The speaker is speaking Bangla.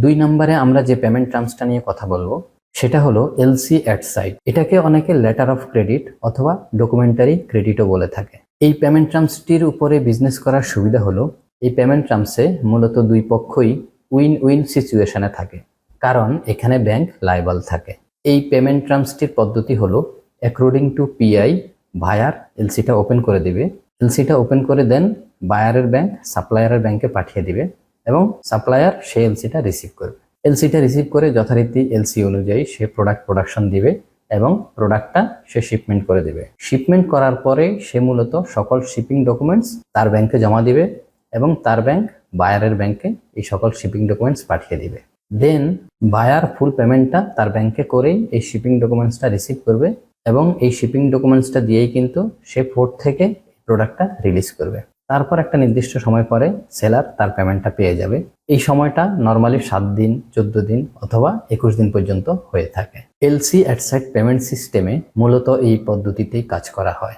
2 নম্বরে আমরা যে পেমেন্ট টার্মসটা নিয়ে কথা বলবো সেটা হলো এলসি অ্যাট সাইট। এটাকে অনেকে লেটার অফ ক্রেডিট অথবা ডকুমেন্টারি ক্রেডিটও বলে থাকে। এই পেমেন্ট টার্মসটির উপরে বিজনেস করার সুবিধা হলো এই পেমেন্ট টার্মসে মূলত দুই পক্ষই উইন উইন সিচুয়েশনে থাকে, কারণ এখানে ব্যাংক লায়াবল থাকে। এই পেমেন্ট টার্মসটির পদ্ধতি হলো অ্যাকর্ডিং টু পিআই বায়ার এলসিটা ওপেন করে দিবে, এলসিটা ওপেন করে দেন বায়ারের ব্যাংক সাপ্লায়ারের ব্যাংকে পাঠিয়ে দিবে এবং সাপ্লায়ার সে এলসিটা রিসিভ করবে। এলসিটা রিসিভ করে যথারীতি এলসি অনুযায়ী সে প্রোডাকশন দিবে এবং প্রোডাক্টটা সে শিপমেন্ট করে দিবে। শিপমেন্ট করার পরে সে মূলত সকল শিপিং ডকুমেন্টস তার ব্যাংকে জমা দিবে এবং তার ব্যাংক বায়ারের ব্যাংকে এই সকল শিপিং ডকুমেন্টস পাঠিয়ে দিবে। দেন বায়ার ফুল পেমেন্টটা তার ব্যাংকে করেই এই শিপিং ডকুমেন্টসটা রিসিভ করবে এবং এই শিপিং ডকুমেন্টসটা দিয়েই কিন্তু সে পোর্ট থেকে প্রোডাক্টটা রিলিজ করবে। তারপর একটা নির্দিষ্ট সময় পরে সেলার তার পেমেন্টটা পেয়ে যাবে। এই সময়টা নর্মালি 7 দিন, 14 দিন অথবা 21 দিন পর্যন্ত হয়ে থাকে। এলসি অ্যাট সাইট পেমেন্ট সিস্টেমে মূলত এই পদ্ধতিতেই কাজ করা হয়।